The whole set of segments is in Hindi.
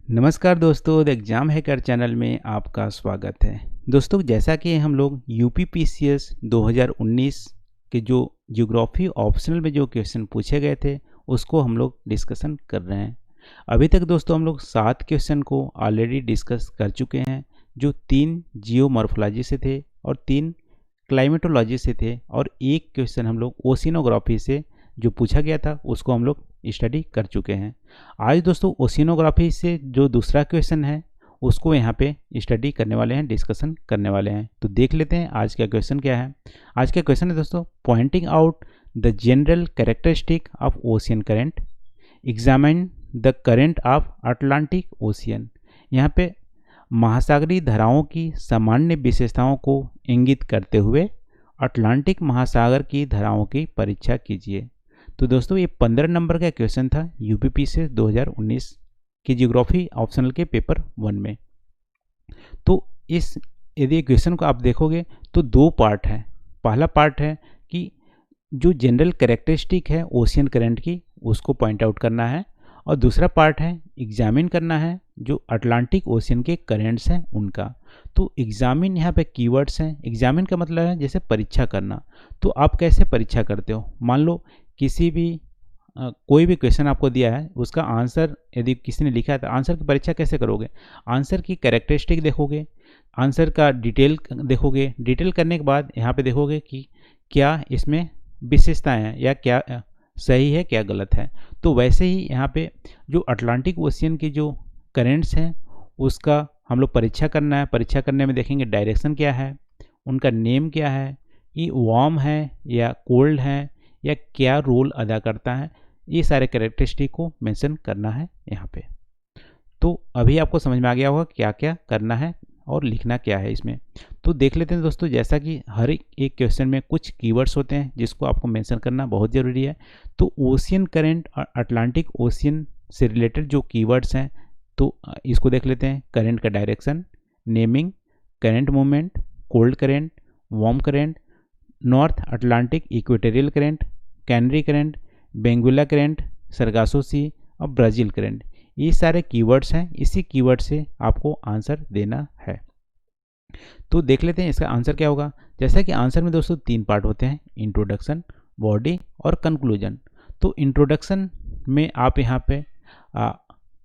नमस्कार दोस्तों, द एग्ज़ाम हैकर चैनल में आपका स्वागत है। दोस्तों, जैसा कि हम लोग यूपीपीसीएस 2019 के जो ज्योग्राफी ऑप्शनल में जो क्वेश्चन पूछे गए थे, उसको हम लोग डिस्कशन कर रहे हैं। अभी तक दोस्तों हम लोग 7 क्वेश्चन को ऑलरेडी डिस्कस कर चुके हैं, जो 3 जियोमॉर्फोलॉजी से थे और 3 क्लाइमेटोलॉजी से थे और एक क्वेश्चन हम लोग ओशिनोग्राफी से जो पूछा गया था उसको हम लोग स्टडी कर चुके हैं। आज दोस्तों ओशिनोग्राफी से जो दूसरा क्वेश्चन है उसको यहाँ पे स्टडी करने वाले हैं, डिस्कशन करने वाले हैं। तो देख लेते हैं आज का क्वेश्चन क्या है। आज का क्वेश्चन है दोस्तों, pointing out the general characteristic of ocean current, examine the current of Atlantic ocean. यहाँ पे महासागरीय धाराओं की सामान्य विशेषताओं को इंगित करते हुए अटलांटिक महासागर की धाराओं की परीक्षा कीजिए। तो दोस्तों ये 15 नंबर का क्वेश्चन था यूपीपी से 2019 की ज्योग्राफी ऑप्शनल के पेपर 1 में। तो इस यदि क्वेश्चन को आप देखोगे तो 2 पार्ट है। पहला पार्ट है कि जो जनरल कैरेक्टरिस्टिक है ओशियन करंट की उसको पॉइंट आउट करना है, और दूसरा पार्ट है एग्जामिन करना है जो अटलांटिक ओशियन के करेंट्स हैं उनका। तो एग्जामिन यहाँ पे कीवर्ड्स हैं। एग्जामिन का मतलब है जैसे परीक्षा करना। तो आप कैसे परीक्षा करते हो, मान लो किसी भी कोई भी क्वेश्चन आपको दिया है, उसका आंसर यदि किसी ने लिखा है तो आंसर की परीक्षा कैसे करोगे। आंसर की कैरेक्टरिस्टिक देखोगे, आंसर का डिटेल देखोगे, डिटेल करने के बाद यहाँ पे देखोगे कि क्या इसमें विशेषताएं हैं या क्या सही है क्या गलत है। तो वैसे ही यहाँ पे जो अटलांटिक ओशियन की जो करेंट्स हैं उसका हम लोग परीक्षा करना है। परीक्षा करने में देखेंगे डायरेक्शन क्या है, उनका नेम क्या है, ये वार्म है या कोल्ड है या क्या रोल अदा करता है, ये सारे कैरेक्टरिस्टिक को मेंशन करना है यहाँ पे। तो अभी आपको समझ में आ गया होगा क्या क्या करना है और लिखना क्या है इसमें। तो देख लेते हैं दोस्तों, जैसा कि हर एक क्वेश्चन में कुछ कीवर्ड्स होते हैं जिसको आपको मेंशन करना बहुत ज़रूरी है। तो ओशियन करंट और अटलांटिक ओशियन से रिलेटेड जो कीवर्ड्स हैं तो इसको देख लेते हैं। करंट का direction, naming, current movement, cold current, warm current, North Atlantic equatorial current, Canary current, Benguela current, Sargasso Sea और ब्राज़ील करंट। ये सारे कीवर्ड्स हैं। इसी कीवर्ड से आपको आंसर देना है। तो देख लेते हैं इसका आंसर क्या होगा। जैसा कि आंसर में दोस्तों 3 पार्ट होते हैं, इंट्रोडक्शन, बॉडी और कंक्लूजन। तो इंट्रोडक्शन में आप यहाँ पे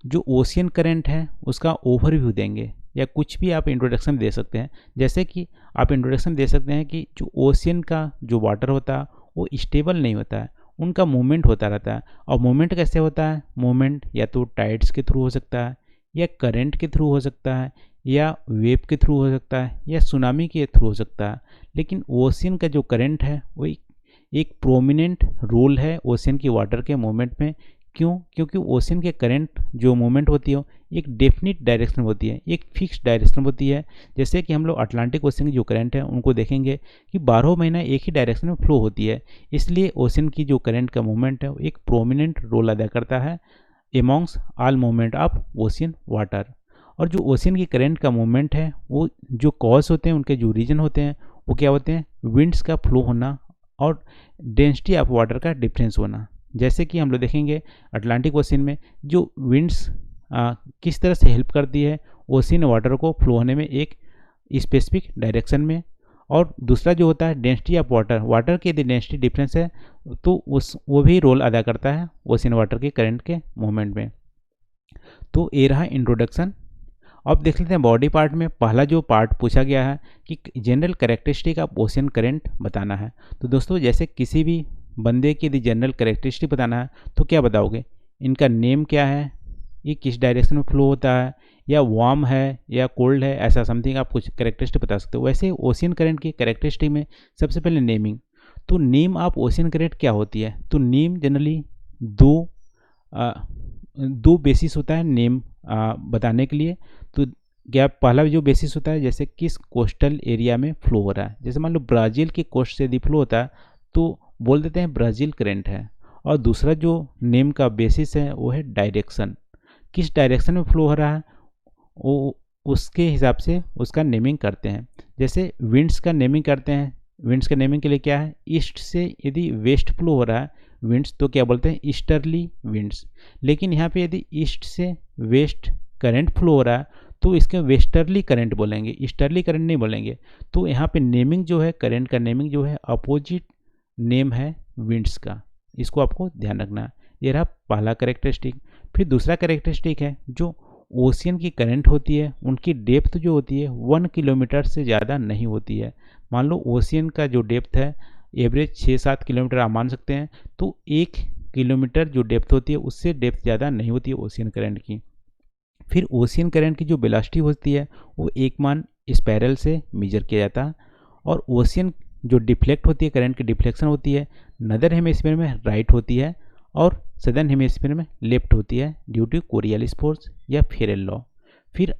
जो ओशियन करंट है उसका ओवरव्यू देंगे या कुछ भी आप इंट्रोडक्शन दे सकते हैं। जैसे कि आप इंट्रोडक्शन दे सकते हैं कि जो ओशियन का जो वाटर होता है वो स्टेबल नहीं होता है, उनका मूवमेंट होता रहता है। और मूवमेंट कैसे होता है, मूवमेंट या तो टाइड्स के थ्रू हो सकता है या करंट के थ्रू हो सकता है या वेव के थ्रू हो सकता है या सुनामी के थ्रू हो सकता है। लेकिन ओशियन का जो करंट है वो एक प्रोमिनेंट रोल है ओशियन की वाटर के मूवमेंट में। क्यों? क्योंकि ओशियन के करंट जो मूवमेंट होती है एक डेफिनिट डायरेक्शन होती है, एक फिक्स डायरेक्शन होती है। जैसे कि हम लोग अटलांटिक ओशियन की जो करंट है उनको देखेंगे कि 12 महीना एक ही डायरेक्शन में फ्लो होती है। इसलिए ओशियन की जो करंट का मूवमेंट है वो एक प्रोमिनेंट रोल अदा करता है amongst all movement of ocean water. और जो ओशियन की करंट का मूवमेंट है वो जो कॉज होते हैं, उनके जो रीजन होते हैं वो क्या होते हैं, विंड्स का फ्लो होना और डेंसिटी ऑफ वाटर का डिफरेंस होना। जैसे कि हम लोग देखेंगे अटलांटिक ओशियन में जो विंड्स किस तरह से हेल्प करती है ओशियन वाटर को फ्लो होने में एक स्पेसिफिक डायरेक्शन में। और दूसरा जो होता है डेंसिटी ऑफ वाटर, वाटर की यदि डेंसिटी डिफरेंस है तो वो भी रोल अदा करता है ओशियन वाटर के करंट के मूवमेंट में। तो ये रहा इंट्रोडक्शन। अब देख लेते हैं बॉडी पार्ट में पहला जो पार्ट पूछा गया है कि general characteristic of ocean current बताना है। तो दोस्तों जैसे किसी भी बंदे की यदि जनरल कैरेक्टरिस्टिक बताना है तो क्या बताओगे, इनका नेम क्या है, ये किस डायरेक्शन में फ्लो होता है, या वार्म है या कोल्ड है, ऐसा समथिंग आप कुछ कैरेक्टरिस्टिक बता सकते हो। वैसे ओशियन करंट की कैरेक्टरिस्टिक में सबसे पहले नेमिंग। तो नेम ऑफ ओशियन करंट क्या होती है। तो नेम जनरली दो बेसिस होता है नेम बताने के लिए। तो क्या पहला जो बेसिस होता है जैसे किस कोस्टल एरिया में फ्लो हो रहा है। जैसे मान लो ब्राज़ील के कोस्ट से यदि फ्लो होता है तो बोल देते हैं ब्राज़ील करंट है। और दूसरा जो नेम का बेसिस है वो है डायरेक्शन, किस डायरेक्शन में फ्लो हो रहा है वो उसके हिसाब से उसका नेमिंग करते हैं। जैसे विंड्स का नेमिंग करते हैं। विंड्स का नेमिंग के लिए क्या है, ईस्ट से यदि वेस्ट फ्लो हो रहा है विंड्स तो क्या बोलते हैं ईस्टर्ली विंड्स। लेकिन यहाँ पे यदि ईस्ट से वेस्ट करंट फ्लो हो रहा है तो इसके वेस्टर्ली करंट बोलेंगे, ईस्टर्ली करंट नहीं बोलेंगे। तो यहाँ पे नेमिंग जो है, करंट का नेमिंग जो है अपोजिट नेम है विंड्स का, इसको आपको ध्यान रखना है। ये रहा पहला करेक्टरिस्टिक। फिर दूसरा करेक्टरिस्टिक है जो ओशियन की करंट होती है उनकी डेप्थ जो होती है 1 किलोमीटर से ज़्यादा नहीं होती है। मान लो ओशियन का जो डेप्थ है एवरेज 6-7 किलोमीटर आप मान सकते हैं, तो 1 किलोमीटर जो डेप्थ होती है उससे डेप्थ ज़्यादा नहीं होती है ओशियन करंट की। फिर ओशियन करंट की जो वेलोसिटी होती है वो एक मान स्पायरल से मेजर किया जाता है। और ओशियन जो डिफ्लेक्ट होती है, करंट की डिफ्लेक्शन होती है, नदर हेमिस्फीयर में राइट होती है और सदर्न हेमिस्फीयर में लेफ्ट होती है ड्यू टू कोरियालिस फोर्स या फेरेल लॉ। फिर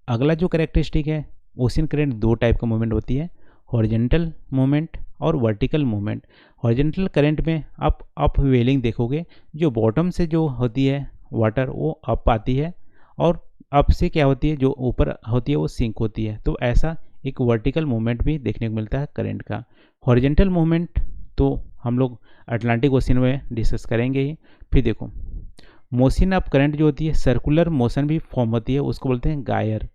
अगला जो कैरेक्टरिस्टिक है, ओशियन करंट दो टाइप का मूवमेंट होती है, हॉरिजेंटल मूवमेंट और वर्टिकल मूवमेंट। हॉरिजेंटल करंट में आप अप वेलिंग देखोगे, जो बॉटम से जो होती है वाटर वो अप आती है और अप से क्या होती है जो ऊपर होती है वो सिंक होती है। तो ऐसा एक वर्टिकल मूवमेंट भी देखने को मिलता है करंट का। हॉरिजेंटल मूवमेंट तो हम लोग अटलांटिक ओशियन में डिस्कस करेंगे ही। फिर देखो मोशन ऑफ करंट जो होती है सर्कुलर मोशन भी फॉर्म होती है, उसको बोलते हैं गायर।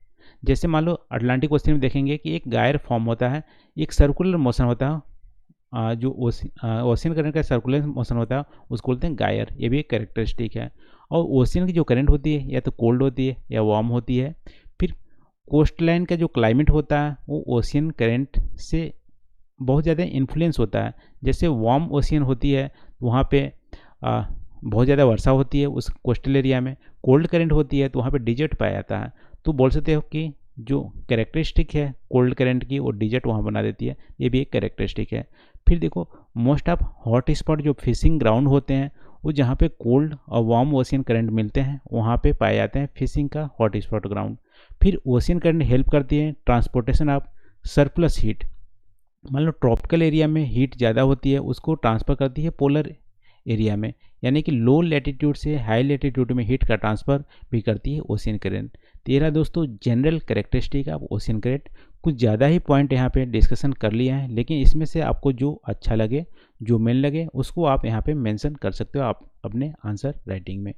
जैसे मान लो अटलांटिक ओशियन में देखेंगे कि एक गायर फॉर्म होता है, एक सर्कुलर मोशन होता है, जो ओशियन करंट का सर्कुलर मोशन होता है उसको बोलते हैं गायर। ये भी एक कैरेक्टरिस्टिक है। और ओशियन की जो करंट होती है या तो कोल्ड होती है या वार्म होती है। फिर कोस्ट लाइन का जो क्लाइमेट होता है वो ओशियन करंट से बहुत ज़्यादा इन्फ्लुएंस होता है। जैसे वार्म ओशियन होती है वहाँ पे बहुत ज़्यादा वर्षा होती है उस कोस्टल एरिया में। कोल्ड करंट होती है तो वहाँ पे डिजर्ट पाया जाता है। तो बोल सकते हो कि जो कैरेक्टरिस्टिक है कोल्ड करंट की वो डिजर्ट वहाँ बना देती है, ये भी एक कैरेक्टरिस्टिक है। फिर देखो मोस्ट ऑफ हॉट स्पॉट जो फिशिंग ग्राउंड होते हैं वो जहाँ पे कोल्ड और वार्म ओशियन करंट मिलते हैं वहाँ पे पाए जाते हैं फिशिंग का हॉट स्पॉट ग्राउंड। फिर ओशियन करंट हेल्प करती है ट्रांसपोर्टेशन ऑफ सरप्लस हीट। मान लो ट्रॉपिकल एरिया में हीट ज़्यादा होती है उसको ट्रांसफ़र करती है पोलर एरिया में, यानी कि लो लैटिट्यूड से हाई लैटिट्यूड में हीट का ट्रांसफ़र भी करती है ओशियन करंट। तेरह दोस्तों general characteristic of ocean current. कुछ ज़्यादा ही पॉइंट यहाँ पे डिस्कशन कर लिया है, लेकिन इसमें से आपको जो अच्छा लगे जो मेन लगे उसको आप यहाँ पे मेंशन कर सकते हो आप अपने आंसर राइटिंग में।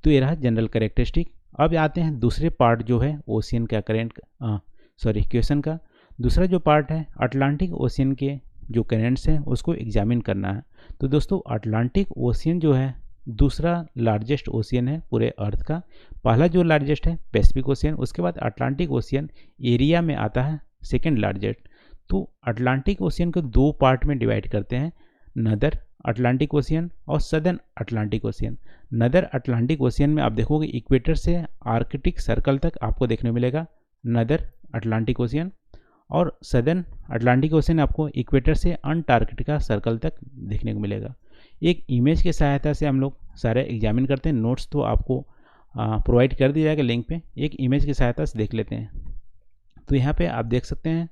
तो ये रहा जनरल कैरेक्टरिस्टिक। अब आते हैं दूसरे पार्ट जो है ओशियन का करंट क्वेश्चन का। दूसरा जो पार्ट है अटलांटिक ओशियन के जो करेंट्स हैं उसको एग्जामिन करना है। तो दोस्तों अटलांटिक ओशियन जो है दूसरा लार्जेस्ट ओशियन है पूरे अर्थ का। पहला जो लार्जेस्ट है पैसिफिक ओशियन, उसके बाद अटलांटिक ओशियन एरिया में आता है सेकेंड लार्जेस्ट। तो अटलांटिक ओशियन को दो पार्ट में डिवाइड करते हैं, नदर अटलांटिक ओशियन और सदर्न अटलांटिक ओशियन। नदर अटलांटिक ओशियन में आप देखोगे इक्वेटर से आर्कटिक सर्कल तक आपको देखने मिलेगा नदर अटलांटिक ओशियन, और सदर्न अटलांटिक ओशियन आपको इक्वेटर से अंटार्कटिका सर्कल तक देखने को मिलेगा। एक इमेज की सहायता से हम लोग सारे एग्जामिन करते हैं। नोट्स तो आपको प्रोवाइड कर दिया जाएगा लिंक पे, एक इमेज की सहायता से देख लेते हैं। तो यहाँ पे आप देख सकते हैं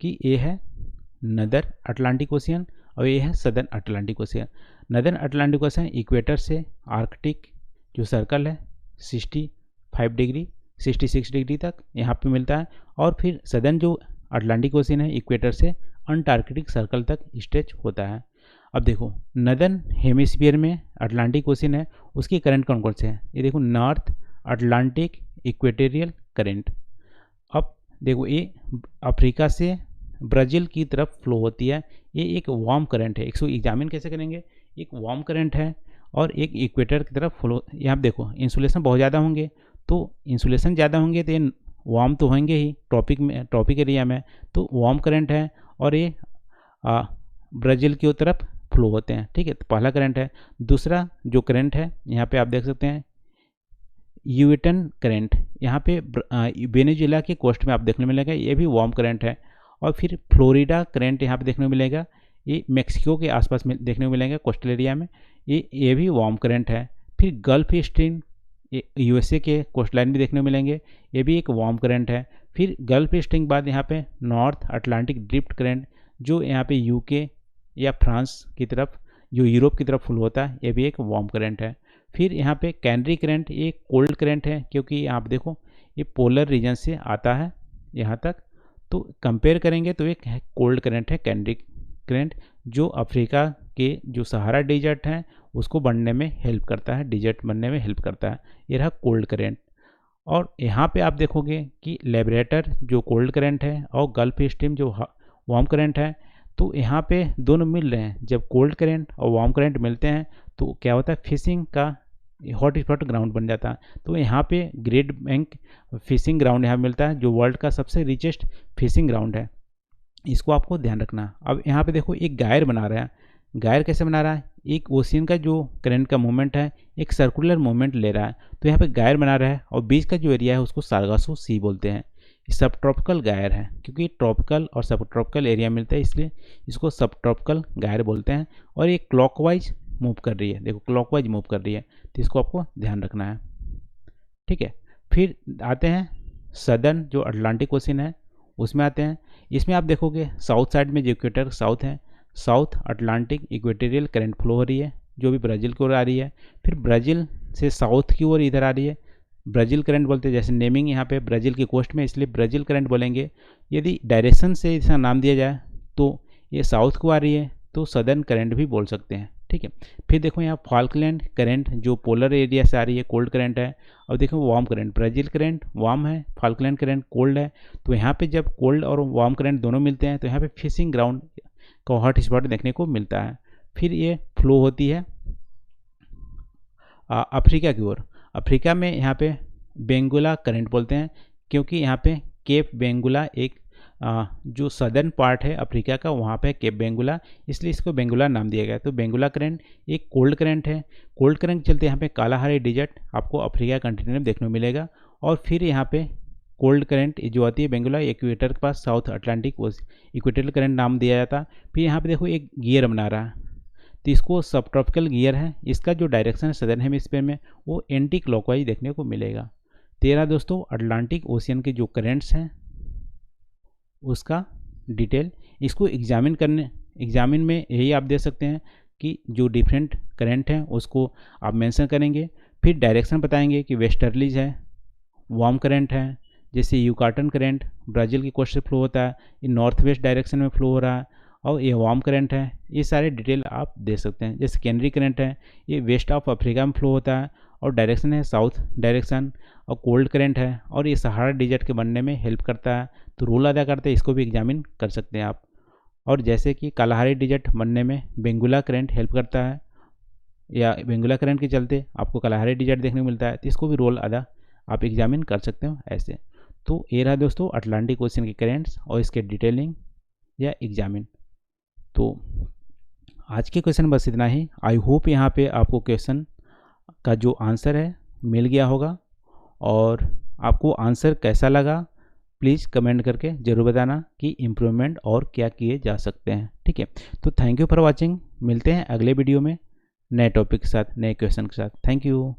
कि ये है नदर अटलांटिक ओशियन और ये है southern Atlantic ocean. Northern Atlantic ocean equator से आर्कटिक जो सर्कल है 65 डिग्री 66 डिग्री तक यहाँ पे मिलता है, और फिर सदर्न जो अटलांटिक ओशियन है इक्वेटर से अंटार्कटिक सर्कल तक स्ट्रेच होता है। अब देखो नदर्न हेमिस्फीयर में अटलांटिक ओशियन है, उसकी करंट कौन कौन से हैं, ये देखो नॉर्थ अटलांटिक इक्वेटोरियल करंट। अब देखो ये अफ्रीका से ब्राज़ील की तरफ फ्लो होती है, ये एक वार्म करंट है। इसको एग्जामिन कैसे करेंगे, एक वार्म करंट है और एक इक्वेटर की तरफ फ्लो। यहाँ देखो इंसुलेशन बहुत ज़्यादा होंगे, तो इंसुलेशन ज़्यादा होंगे तो ये वार्म तो होंगे ही ट्रॉपिक एरिया में, तो वार्म करंट है और ये ब्राज़ील की तरफ फ्लो होते हैं। ठीक है, तो पहला करंट है। दूसरा जो करंट है यहाँ पे आप देख सकते हैं यूएटन करंट, यहाँ पे वेनेजुएला के कोस्ट में आप देखने मिलेगा, ये भी वार्म करंट है। और फिर फ्लोरिडा करंट यहाँ पे देखने को मिलेगा, ये मेक्सिको के आसपास में देखने को मिलेगा कोस्टल एरिया में, ये भी वार्म करंट है। फिर गल्फ स्ट्रीम यूएसए के कोस्ट लाइन भी देखने को मिलेंगे, ये भी एक वार्म करंट है। फिर गल्फ स्ट्रीम के बाद यहाँ पे नॉर्थ अटलांटिक ड्रिफ्ट करंट जो यहाँ पे यूके या फ्रांस की तरफ जो यूरोप की तरफ फ्लो होता है, ये भी एक वार्म करंट है। फिर यहाँ पे कैनरी करंट, ये कोल्ड करंट है क्योंकि आप देखो ये पोलर रीजन से आता है यहाँ तक, तो कंपेयर करेंगे तो एक कोल्ड करंट है कैनरी करंट, जो अफ्रीका के जो सहारा डेजर्ट हैं उसको बनने में हेल्प करता है, डेजर्ट बनने में हेल्प करता है। ये रहा कोल्ड करंट। और यहाँ पे आप देखोगे कि लेबरेटर जो कोल्ड करंट है और गल्फ स्ट्रीम जो वार्म करंट है, तो यहाँ पे दोनों मिल रहे हैं। जब कोल्ड करंट और वार्म करंट मिलते हैं तो क्या होता है, फिशिंग का हॉट स्पॉट ग्राउंड बन जाता है। तो यहाँ पे ग्रेट बैंक फिशिंग ग्राउंड यहाँ मिलता है, जो वर्ल्ड का सबसे रिचेस्ट फिशिंग ग्राउंड है। इसको आपको ध्यान रखना। अब यहाँ पे देखो एक गायर बना रहा है। गायर कैसे बना रहा है, एक ओशियन का जो करंट का मूवमेंट है एक सर्कुलर मूवमेंट ले रहा है, तो यहाँ पे गायर बना रहा है और बीच का जो एरिया है उसको सार्गासो सी बोलते हैं। सब ट्रॉपिकल गायर है, क्योंकि ट्रॉपिकल और सब ट्रॉपिकल एरिया मिलता है इसलिए इसको सब ट्रॉपिकल गायर बोलते हैं। और ये क्लॉकवाइज मूव कर रही है, देखो क्लॉकवाइज मूव कर रही है, तो इसको आपको ध्यान रखना है। ठीक है, फिर आते हैं सदर्न जो अटलांटिक ओशन है उसमें आते हैं। इसमें आप देखोगे साउथ साइड में जो इक्वेटर साउथ है, south Atlantic equatorial current flow हो रही है जो भी ब्राज़ील की ओर आ रही है। फिर ब्राज़ील से साउथ की ओर इधर आ रही है, ब्राज़ील करंट बोलते हैं। जैसे नेमिंग यहाँ पे ब्राज़ील की कोस्ट में, इसलिए ब्राज़ील करंट बोलेंगे। यदि डायरेक्शन से इसका नाम दिया जाए तो ये साउथ को आ रही है तो सदर्न करंट भी बोल सकते हैं। ठीक है, फिर देखो यहाँ फाल्कलैंड करंट जो पोलर एरिया से आ रही है, कोल्ड करंट है। और देखो warm current, Brazil current warm है, फाल्कलैंड करंट कोल्ड है। तो यहाँ पे जब कोल्ड और वार्म करंट दोनों मिलते हैं तो यहाँ पे फिशिंग ग्राउंड का हॉट स्पॉट देखने को मिलता है। फिर ये फ्लो होती है अफ्रीका की ओर। अफ्रीका में यहाँ पे बेंगुला करंट बोलते हैं, क्योंकि यहाँ पे केप बेंगुला एक जो सदर्न पार्ट है अफ्रीका का, वहाँ पे केप बेंगुला, इसलिए इसको बेंगुला नाम दिया गया। तो बेंगुला करंट एक कोल्ड करंट है। कोल्ड करंट चलते यहाँ पे कालाहारी डिजर्ट आपको अफ्रीका कंटिनेंट में देखने को मिलेगा। और फिर यहाँ पे कोल्ड करंट जो आती है बेंगुला इक्वेटर के पास, साउथ अटलांटिक इक्वेटोरियल करंट नाम दिया जाता। फिर यहाँ पे देखो एक गियर बना रहा है, तो इसको सब ट्रॉपिकल गियर है। इसका जो डायरेक्शन है सदर्न हेमिस्फीयर में वो एंटी क्लॉकवाइज देखने को मिलेगा। 13 दोस्तों अटलांटिक ओशियन के जो करेंट्स हैं उसका डिटेल, इसको एग्जामिन में यही आप दे सकते हैं कि जो डिफरेंट करंट हैं उसको आप मेंशन करेंगे। फिर डायरेक्शन बताएंगे कि वेस्टर्लीज है, वार्म करंट है, जैसे यूकाटन करंट ब्राज़ील की कोस्ट से फ्लो होता है, ये नॉर्थ वेस्ट डायरेक्शन में फ्लो हो रहा है। और ये वार्म करंट है, ये सारे डिटेल आप दे सकते हैं। जैसे कैनरी करंट है, ये वेस्ट ऑफ अफ्रीका में फ्लो होता है और डायरेक्शन है साउथ डायरेक्शन। और कोल्ड करंट है और ये सहारा डिजर्ट के बनने में हेल्प करता है, तो रोल अदा करते हैं, इसको भी एग्जामिन कर सकते हैं आप। और जैसे कि कालाहारी डिजर्ट बनने में बेंगुला करंट हेल्प करता है, या बेंगुला करंट के चलते आपको कालाहारी डिजर्ट देखने को मिलता है, तो इसको भी रोल अदा आप एग्जामिन कर सकते हो ऐसे। तो ये रहा दोस्तों अटलांटिक ओशन के करेंट्स और इसके डिटेलिंग या एग्जामिन। तो आज के क्वेश्चन बस इतना ही। आई होप यहाँ पे आपको क्वेश्चन का जो आंसर है मिल गया होगा, और आपको आंसर कैसा लगा प्लीज़ कमेंट करके ज़रूर बताना कि इम्प्रूवमेंट और क्या किए जा सकते हैं। ठीक है, तो थैंक यू फॉर वॉचिंग। मिलते हैं अगले वीडियो में नए टॉपिक के साथ, नए क्वेश्चन के साथ। Thank you.